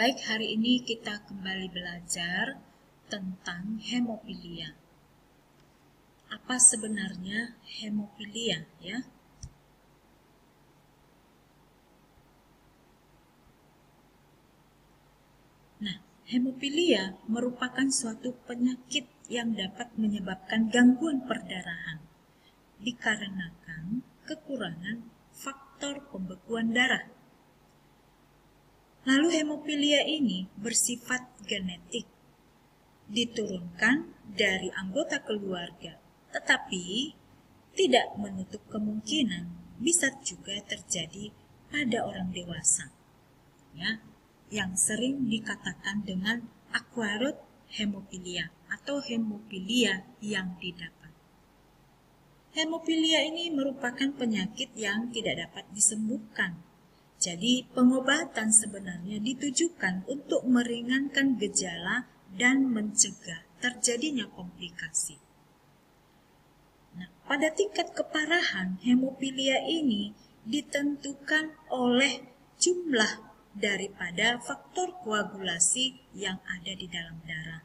Baik, hari ini kita kembali belajar tentang hemofilia. Apa sebenarnya hemofilia, ya? Nah, hemofilia merupakan suatu penyakit yang dapat menyebabkan gangguan perdarahan dikarenakan kekurangan faktor pembekuan darah. Lalu hemofilia ini bersifat genetik, diturunkan dari anggota keluarga, tetapi tidak menutup kemungkinan bisa juga terjadi pada orang dewasa, ya, yang sering dikatakan dengan acquired hemofilia atau hemofilia yang didapat. Hemofilia ini merupakan penyakit yang tidak dapat disembuhkan. Jadi pengobatan sebenarnya ditujukan untuk meringankan gejala dan mencegah terjadinya komplikasi. Nah, pada tingkat keparahan, hemofilia ini ditentukan oleh jumlah daripada faktor koagulasi yang ada di dalam darah.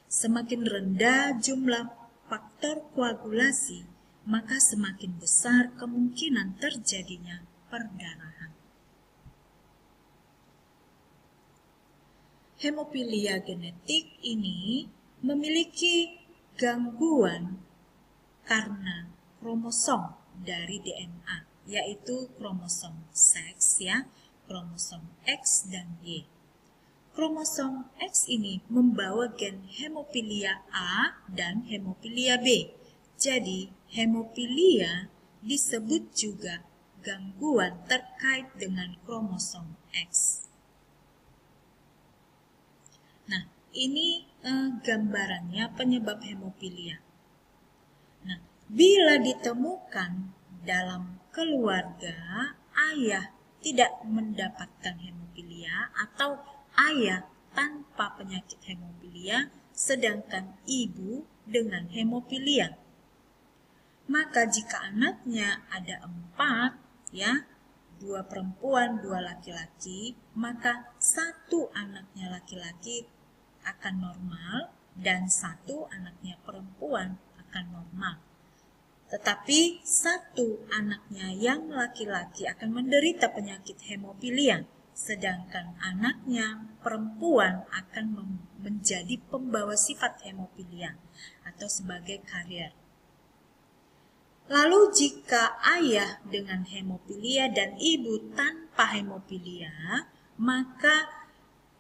Semakin rendah jumlah faktor koagulasi, maka semakin besar kemungkinan terjadinya perdarahan. Hemofilia genetik ini memiliki gangguan karena kromosom dari DNA, yaitu kromosom seks, ya, kromosom X dan Y. Kromosom X ini membawa gen hemofilia A dan hemofilia B. Jadi, hemofilia disebut juga gangguan terkait dengan kromosom X. Nah, ini gambarannya penyebab hemofilia. Nah, bila ditemukan dalam keluarga ayah tidak mendapatkan hemofilia atau ayah tanpa penyakit hemofilia, sedangkan ibu dengan hemofilia, maka jika anaknya ada 4, ya, 2 perempuan, 2 laki-laki, maka 1 anaknya laki-laki akan normal dan 1 anaknya perempuan akan normal. Tetapi 1 anaknya yang laki-laki akan menderita penyakit hemofilia, sedangkan anaknya perempuan akan menjadi pembawa sifat hemofilia atau sebagai karier. Lalu jika ayah dengan hemofilia dan ibu tanpa hemofilia, maka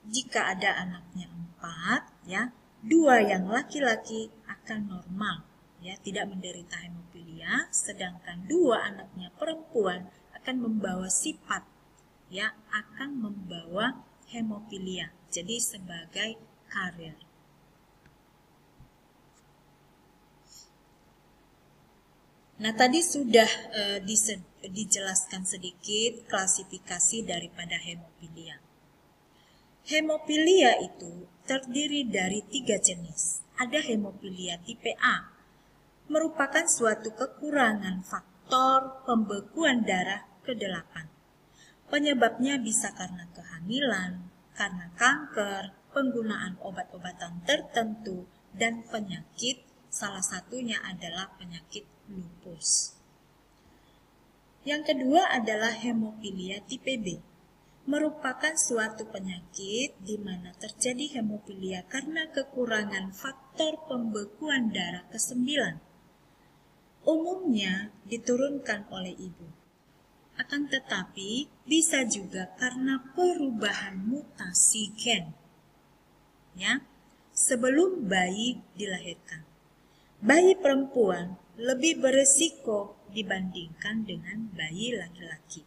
jika ada anaknya 4, ya, 2 yang laki-laki akan normal, ya, tidak menderita hemofilia, sedangkan 2 anaknya perempuan akan membawa sifat, ya, akan membawa hemofilia, jadi sebagai karier. Nah, tadi sudah dijelaskan sedikit klasifikasi daripada hemofilia. Hemofilia itu terdiri dari 3 jenis. Ada hemofilia tipe A, merupakan suatu kekurangan faktor pembekuan darah ke-8. Penyebabnya bisa karena kehamilan, karena kanker, penggunaan obat-obatan tertentu, dan penyakit, salah satunya adalah penyakit lupus. Yang kedua adalah hemofilia tipe B, merupakan suatu penyakit di mana terjadi hemofilia karena kekurangan faktor pembekuan darah ke-9. Umumnya diturunkan oleh ibu. Akan tetapi bisa juga karena perubahan mutasi gen, ya, sebelum bayi dilahirkan. Bayi perempuan lebih beresiko dibandingkan dengan bayi laki-laki.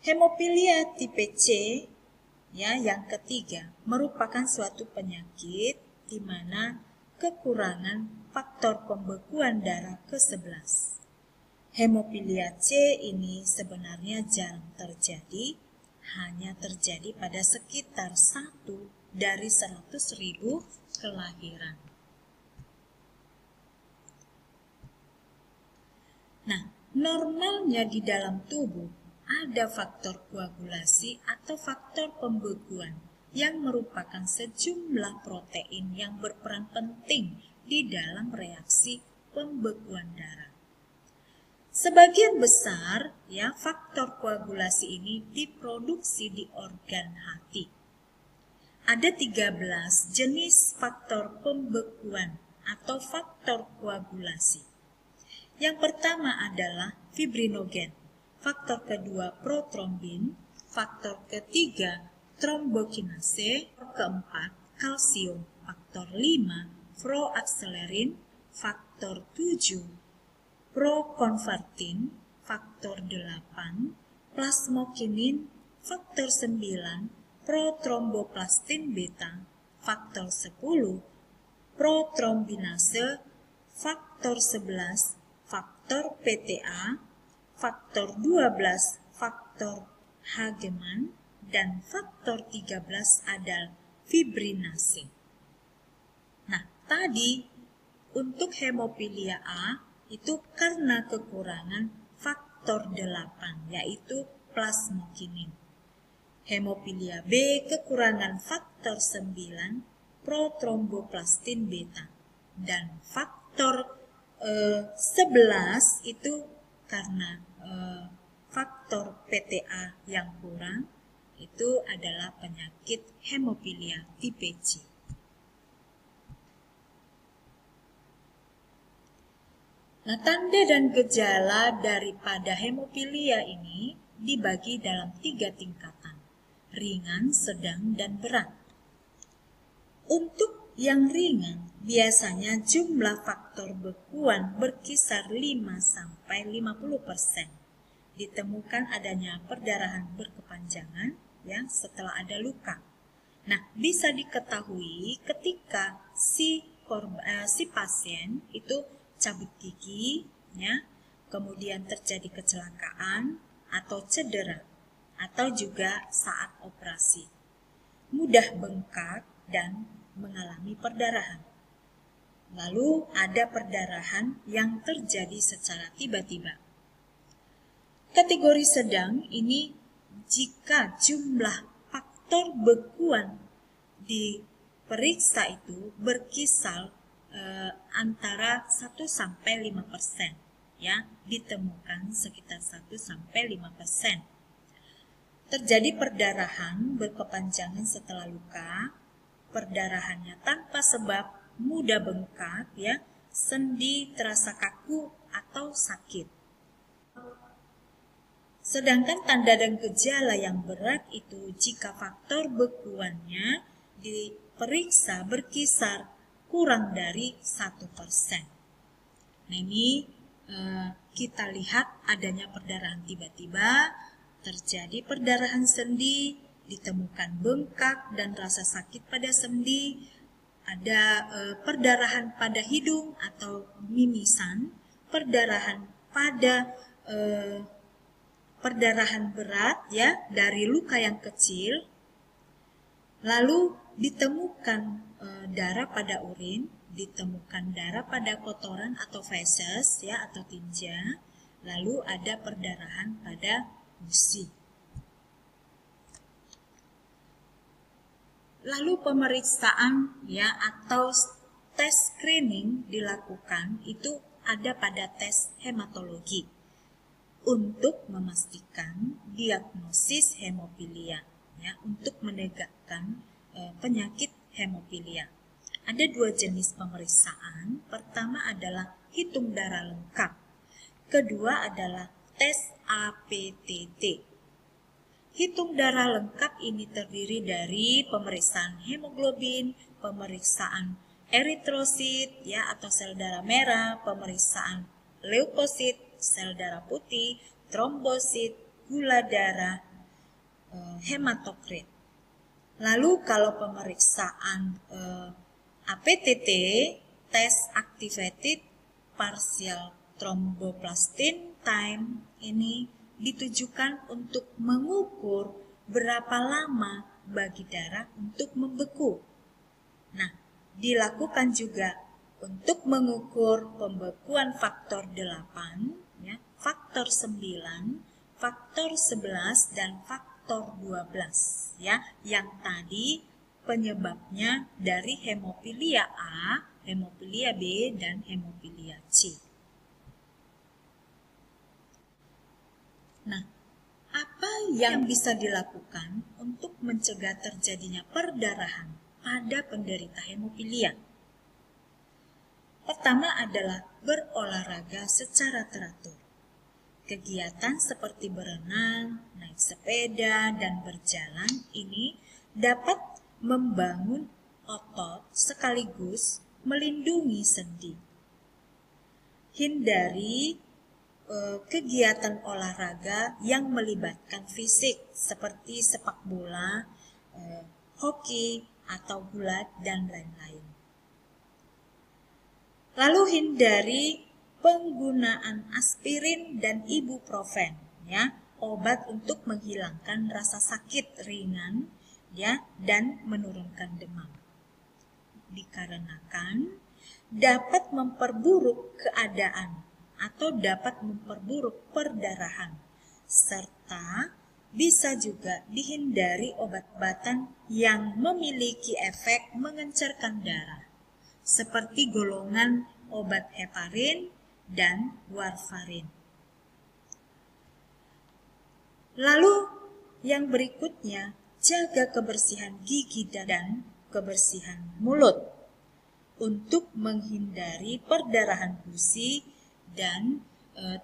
Hemofilia tipe C, ya, yang ketiga, merupakan suatu penyakit di mana kekurangan faktor pembekuan darah ke-11. Hemofilia C ini sebenarnya jarang terjadi, hanya terjadi pada sekitar 1 dari 100.000 kelahiran. Nah, normalnya di dalam tubuh ada faktor koagulasi atau faktor pembekuan yang merupakan sejumlah protein yang berperan penting di dalam reaksi pembekuan darah. Sebagian besar faktor koagulasi ini diproduksi di organ hati. Ada 13 jenis faktor pembekuan atau faktor koagulasi. Yang pertama adalah fibrinogen, faktor kedua protrombin, faktor ketiga trombokinase, keempat kalsium, faktor 5 proakselerin, faktor 7 prokonvertin, faktor 8 plasmokinin, faktor 9 protromboplastin beta, faktor 10 protrombinase, faktor 11 faktor PTA, faktor 12 faktor Hageman, dan faktor 13 adalah fibrinase. Nah, tadi untuk hemofilia A itu karena kekurangan faktor 8 yaitu plasmokinin. Hemofilia B kekurangan faktor 9 protromboplastin beta, dan faktor 11 itu karena faktor PTA yang kurang, itu adalah penyakit hemofilia tipe C. Nah, tanda dan gejala daripada hemofilia ini dibagi dalam 3 tingkatan, ringan, sedang, dan berat. Untuk yang ringan, biasanya jumlah faktor bekuan berkisar 5-50%. Ditemukan adanya perdarahan berkepanjangan setelah ada luka. Nah, bisa diketahui ketika si pasien itu cabut gigi, kemudian terjadi kecelakaan atau cedera, atau juga saat operasi, mudah bengkak dan mengalami perdarahan. Lalu ada perdarahan yang terjadi secara tiba-tiba. Kategori sedang ini jika jumlah faktor bekuan diperiksa itu berkisar antara 1-5%, ditemukan sekitar 1-5%. Terjadi perdarahan berkepanjangan setelah luka, perdarahannya tanpa sebab, mudah bengkak, sendi terasa kaku atau sakit. Sedangkan tanda dan gejala yang berat itu jika faktor bekuannya diperiksa berkisar kurang dari 1%. Nah, ini kita lihat adanya perdarahan tiba-tiba, terjadi perdarahan sendi, ditemukan bengkak dan rasa sakit pada sendi, ada perdarahan pada hidung atau mimisan, perdarahan pada perdarahan berat dari luka yang kecil, lalu ditemukan darah pada urin, ditemukan darah pada kotoran atau feses atau tinja, lalu ada perdarahan pada gusi. Lalu pemeriksaan atau tes screening dilakukan itu ada pada tes hematologi untuk memastikan diagnosis hemofilia, untuk menegakkan penyakit hemofilia. Ada 2 jenis pemeriksaan. Pertama adalah hitung darah lengkap. Kedua adalah tes APTT. Hitung darah lengkap ini terdiri dari pemeriksaan hemoglobin, pemeriksaan eritrosit atau sel darah merah, pemeriksaan leukosit, sel darah putih, trombosit, gula darah, hematokrit. Lalu kalau pemeriksaan APTT, tes activated partial thromboplastin time, ini ditujukan untuk mengukur berapa lama bagi darah untuk membeku. Nah, dilakukan juga untuk mengukur pembekuan faktor 8, faktor 9, faktor 11 dan faktor 12 ya, yang tadi penyebabnya dari hemofilia A, hemofilia B, dan hemofilia C. Nah, apa yang bisa dilakukan untuk mencegah terjadinya perdarahan pada penderita hemofilia? Pertama adalah berolahraga secara teratur. Kegiatan seperti berenang, naik sepeda, dan berjalan ini dapat membangun otot sekaligus melindungi sendi. Hindari kegiatan olahraga yang melibatkan fisik seperti sepak bola, hoki, atau gulat, dan lain-lain. Lalu hindari penggunaan aspirin dan ibuprofen, ya, obat untuk menghilangkan rasa sakit ringan, ya, dan menurunkan demam. Dikarenakan dapat memperburuk keadaan atau dapat memperburuk perdarahan, serta bisa juga dihindari obat-obatan yang memiliki efek mengencerkan darah, seperti golongan obat heparin dan warfarin. Lalu yang berikutnya, jaga kebersihan gigi dan kebersihan mulut untuk menghindari perdarahan gusi dan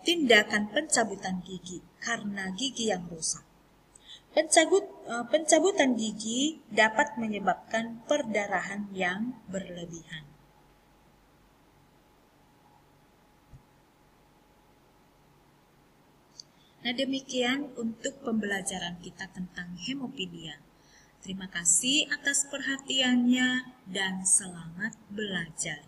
tindakan pencabutan gigi karena gigi yang rusak. Pencabutan gigi dapat menyebabkan perdarahan yang berlebihan. Nah, demikian untuk pembelajaran kita tentang hemofilia. Terima kasih atas perhatiannya dan selamat belajar.